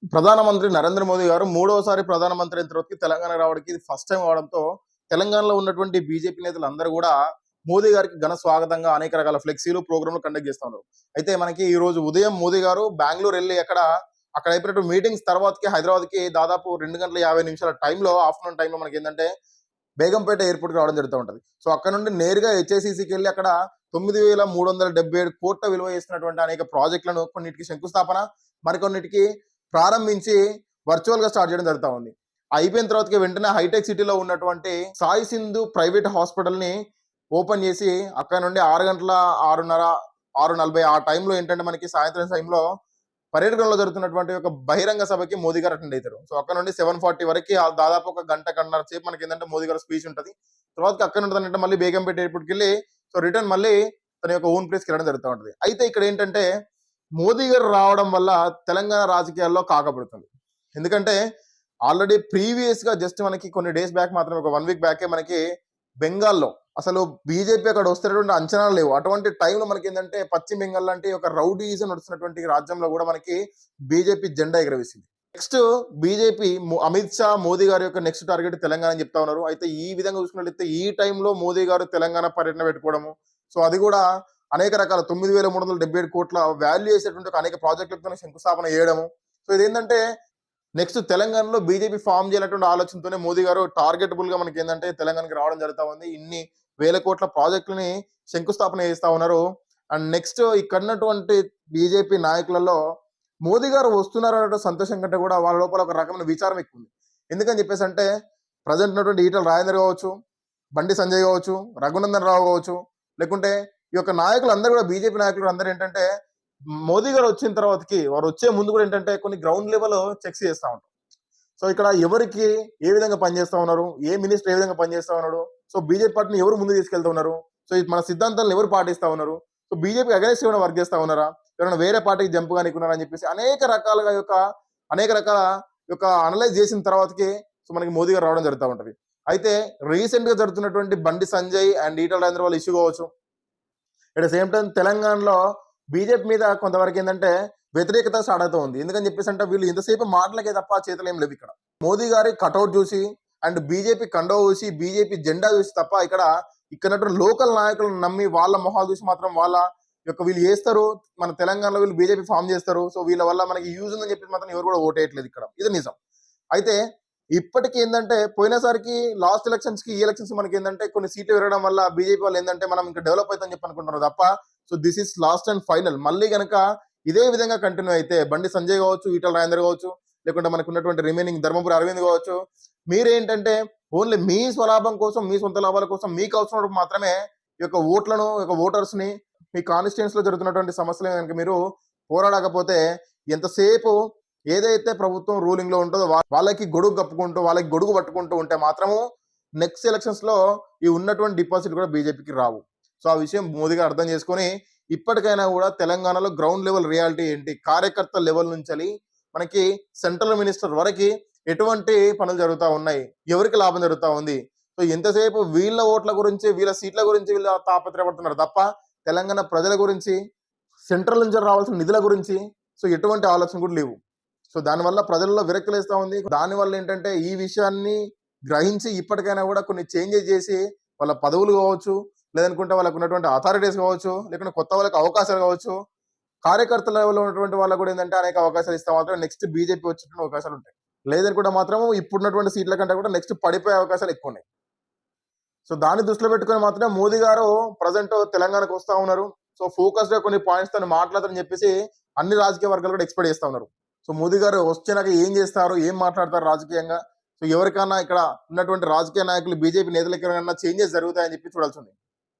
ప్రధానమంత్రి నరేంద్ర మోదీ గారు మూడోసారి ప్రధానమంత్రి అయిన తర్వాతకి తెలంగాణ రావడానికి ఇది ఫస్ట్ టైం అవడంతో తెలంగాణలో ఉన్నటువంటి బీజేపీ నేతలు అందరూ కూడా మోదీ గారికి ఘన స్వాగతంగా అనేక రకాల ఫ్లెక్సీలు ప్రోగ్రాంలు కండక్ట్ చేస్తా ఉన్నారు. అయితే మనకి ఈ రోజు ఉదయం మోదీ గారు బెంగళూరు వెళ్ళి అక్కడ అయిపోయినటువంటి మీటింగ్స్ తర్వాతకి హైదరాబాద్కి దాదాపు 2 గంటల 50 నిమిషాల టైంలో ఆఫ్టర్నూన్ టైంలో మనకి ఏంటంటే బేగంపేట ఎయిర్పోర్ట్కి రావడం జరుగుతూ ఉంటుంది. సో అక్కడ నుండి నేరుగా హెచ్ఐసిసికి వెళ్ళి అక్కడ 9,377 కోట్ల విలువ చేస్తున్నటువంటి అనేక ప్రాజెక్టులను కొన్నిటికి శంకుస్థాపన, మరికొన్నిటికి ప్రారంభించి వర్చువల్ గా స్టార్ట్ చేయడం జరుగుతూ ఉంది. అయిపోయిన తర్వాత వెంటనే హైటెక్ సిటీలో ఉన్నటువంటి సాయి సింధు ప్రైవేట్ హాస్పిటల్ ని ఓపెన్ చేసి అక్కడ నుండి 6 గంటల 6:30 6:40 ఆ టైంలో ఏంటంటే మనకి సాయంత్రం టైంలో పర్యటనలో జరుగుతున్నటువంటి ఒక బహిరంగ సభకి మోదీ గారు అటెండ్ అవుతారు. సో అక్కడ నుండి 7:40 వరకు దాదాపు ఒక గంటన్నర సేపు మనకి ఏంటంటే మోదీ గారు స్పీచ్ ఉంటుంది. తర్వాత అక్కడ నుండి మళ్ళీ బేగంపేట ఎయిర్పోర్ట్కి వెళ్ళి సో రిటర్న్ మళ్ళీ తన యొక్క ఓన్ ప్లేస్కి వెళ్ళడం జరుగుతూ ఉంటుంది. అయితే ఇక్కడ ఏంటంటే మోదీ గారు రావడం వల్ల తెలంగాణ రాజకీయాల్లో కాకపడుతుంది. ఎందుకంటే ఆల్రెడీ ప్రీవియస్ గా జస్ట్ మనకి కొన్ని డేస్ బ్యాక్ మాత్రమే, ఒక 1 వీక్ బ్యాకే మనకి బెంగాల్లో అసలు బీజేపీ అక్కడ వస్తున్నటువంటి అంచనాలు లేవు. అటువంటి టైంలో మనకి ఏంటంటే పశ్చిమ బెంగాల్ లాంటి ఒక రౌడీజం నడుస్తున్నటువంటి రాజ్యంలో కూడా మనకి బీజేపీ జెండా ఎగరవేసింది. నెక్స్ట్ బీజేపీ అమిత్ షా మోదీ గారి యొక్క నెక్స్ట్ టార్గెట్ తెలంగాణ అని చెప్తా ఉన్నారు. అయితే ఈ విధంగా చూసుకున్నట్లయితే ఈ టైంలో మోదీ గారు తెలంగాణ పర్యటన పెట్టుకోవడము, సో అది కూడా అనేక రకాల 9,377 కోట్ల వాల్యూ చేసేటువంటి అనేక ప్రాజెక్టులతో శంకుస్థాపన చేయడము. సో ఇదేంటంటే నెక్స్ట్ తెలంగాణలో బీజేపీ ఫామ్ చేయాలటువంటి ఆలోచనతోనే మోదీ గారు టార్గెటబుల్ గా మనకి ఏంటంటే తెలంగాణకి రావడం జరుగుతా ఉంది. ఇన్ని వేల కోట్ల ప్రాజెక్టులని శంకుస్థాపన చేస్తా ఉన్నారు. అండ్ నెక్స్ట్ ఇక్కడ ఉన్నటువంటి బీజేపీ నాయకులలో మోదీ గారు వస్తున్నారనే సంతోషం కంటే కూడా వాళ్ళ లోపల ఒక రకమైన విచారం ఎక్కువ ఉంది. ఎందుకని చెప్పేసి అంటే ప్రజెంట్ ఉన్నటువంటి ఈటల రాజేందర్ కావచ్చు, బండి సంజయ్ కావచ్చు, రఘునందన్ రావు కావచ్చు, లేకుంటే ఈ యొక్క నాయకులు అందరూ కూడా బీజేపీ నాయకులు అందరూ ఏంటంటే మోదీ గారు వచ్చిన తర్వాతకి వారు వచ్చే ముందు కూడా ఏంటంటే కొన్ని గ్రౌండ్ లెవెల్ చెక్స్ చేస్తూ ఉంటారు. సో ఇక్కడ ఎవరికి ఏ విధంగా పనిచేస్తా ఉన్నారు, ఏ మినిస్టర్ ఏ విధంగా పనిచేస్తా ఉన్నాడు, సో బీజేపీ పార్టీని ఎవరు ముందు తీసుకెళ్తా ఉన్నారు, సో మన సిద్ధాంతాలను ఎవరు పాటిస్తా ఉన్నారు, సో బీజేపీ అగైన్స్ ఏమైనా వర్క్ చేస్తా ఉన్నారా, ఎవరైనా వేరే పార్టీకి జంప్ కానికున్నారా అని చెప్పేసి అనేక రకాల అనలైజ్ చేసిన తర్వాతకి సో మనకి మోదీ గారు రావడం జరుగుతూ ఉంటుంది. అయితే రీసెంట్ గా జరుగుతున్నటువంటి బండి సంజయ్ అండ్ ఈటల రాజేంద్ర వాళ్ళ ఇష్యూ కావచ్చు, అట్ ద సేమ్ టైం తెలంగాణలో బీజేపీ మీద కొంతవరకు ఏంటంటే వ్యతిరేకత స్టార్ట్ అవుతూ ఉంది. ఎందుకని చెప్పేసి అంటే వీళ్ళు ఇంతసేపు మాటలకే తప్ప చేతులు ఏం లేవు. ఇక్కడ మోదీ గారి కటౌట్ చూసి అండ్ బీజేపీ కండో చూసి బీజేపీ జెండా చూసి తప్ప ఇక్కడ లోకల్ నాయకులను నమ్మి వాళ్ళ మొహాలు చూసి మాత్రం వాళ్ళ యొక్క వీళ్ళు చేస్తారు, మన తెలంగాణలో వీళ్ళు బీజేపీ ఫామ్ చేస్తారు, సో వీళ్ళ వల్ల మనకి యూజ్ ఉందని చెప్పి మాత్రం ఎవరు కూడా ఓటేయట్లేదు ఇక్కడ. ఇది నిజం. అయితే ఇప్పటికి ఏంటంటే పోయినసారికి లాస్ట్ ఎలక్షన్స్ కి ఈ ఎలక్షన్స్ మనకి ఏంటంటే కొన్ని సీట్లు పెరగడం వల్ల బీజేపీ వాళ్ళు ఏంటంటే మనం ఇంకా డెవలప్ అవుతుందని చెప్పి అనుకుంటున్నారు తప్ప so this is last and final. మళ్ళీ కనుక ఇదే విధంగా కంటిన్యూ అయితే బండి సంజయ్ కావచ్చు, ఈటల రాజేందర్ కావచ్చు, లేకుంటే మనకు ఉన్నటువంటి రిమైనింగ్ ధర్మపురి అరవింద్ కావచ్చు, మీరేంటంటే ఓన్లీ మీ స్వలాభం కోసం, మీ సొంత లాభాల కోసం, మీకు అవసరం మాత్రమే ఈ యొక్క ఓట్లను, ఓటర్స్ ని మీ కాన్స్టిట్యూన్స్ లో జరుగుతున్నటువంటి సమస్యలు కనుక మీరు పోరాడకపోతే ఎంతసేపు ఏదైతే ప్రభుత్వం రూలింగ్ లో ఉంటుందో వాళ్ళకి గొడుగు పట్టుకుంటూ ఉంటే మాత్రము నెక్స్ట్ ఎలక్షన్స్ లో ఈ ఉన్నటువంటి డిపాజిట్ కూడా బీజేపీకి రావు. సో ఆ విషయం మోదీ గారు అర్థం చేసుకొని ఇప్పటికైనా కూడా తెలంగాణలో గ్రౌండ్ లెవెల్ రియాలిటీ ఏంటి, కార్యకర్త లెవెల్ నుంచి మనకి సెంట్రల్ మినిస్టర్ వరకు ఎటువంటి పనులు జరుగుతూ ఉన్నాయి, ఎవరికి లాభం జరుగుతూ ఉంది, సో ఎంతసేపు వీళ్ళ ఓట్ల గురించి, వీళ్ళ సీట్ల గురించి వీళ్ళు తాపత్రయపడుతున్నారు తప్ప తెలంగాణ ప్రజల గురించి, సెంట్రల్ నుంచి రావాల్సిన నిధుల గురించి సో ఎటువంటి ఆలోచన కూడా లేవు. సో దానివల్ల ప్రజల్లో విరక్తి లేస్తూ ఉంది. దానివల్ల ఏంటంటే ఈ విషయాన్ని గ్రహించి ఇప్పటికైనా కూడా కొన్ని చేంజెస్ చేసి వాళ్ళ పదవులు కావచ్చు, లేదనుకుంటే వాళ్ళకు ఉన్నటువంటి అథారిటీస్ కావచ్చు, లేకుంటే కొత్త వాళ్ళకి అవకాశాలు కావచ్చు, కార్యకర్తల లెవెల్లో ఉన్నటువంటి వాళ్ళకు కూడా ఏంటంటే అనేక అవకాశాలు ఇస్తే మాత్రం నెక్స్ట్ బీజేపీ వచ్చేటువంటి అవకాశాలు ఉంటాయి. లేదనుకుంటే మాత్రం ఇప్పుడున్నటువంటి సీట్ల కంటే కూడా నెక్స్ట్ పడిపోయే అవకాశాలు ఎక్కువ ఉన్నాయి. సో దాన్ని దృష్టిలో పెట్టుకుని మాత్రమే మోదీ గారు ప్రజెంట్ తెలంగాణకు వస్తా ఉన్నారు. సో ఫోకస్ గా కొన్ని పాయింట్స్ తో మాట్లాడతారని చెప్పేసి అన్ని రాజకీయ వర్గాలు కూడా ఎక్స్పెక్ట్ చేస్తా ఉన్నారు. సో మోదీ గారు వచ్చినాక ఏం చేస్తారు, ఏం మాట్లాడతారు రాజకీయంగా, సో ఎవరికన్నా ఇక్కడ ఉన్నటువంటి రాజకీయ నాయకులు బీజేపీ నేతలకి ఏమైనా చేంజెస్ జరుగుతాయని చెప్పి చూడాల్సి ఉంది.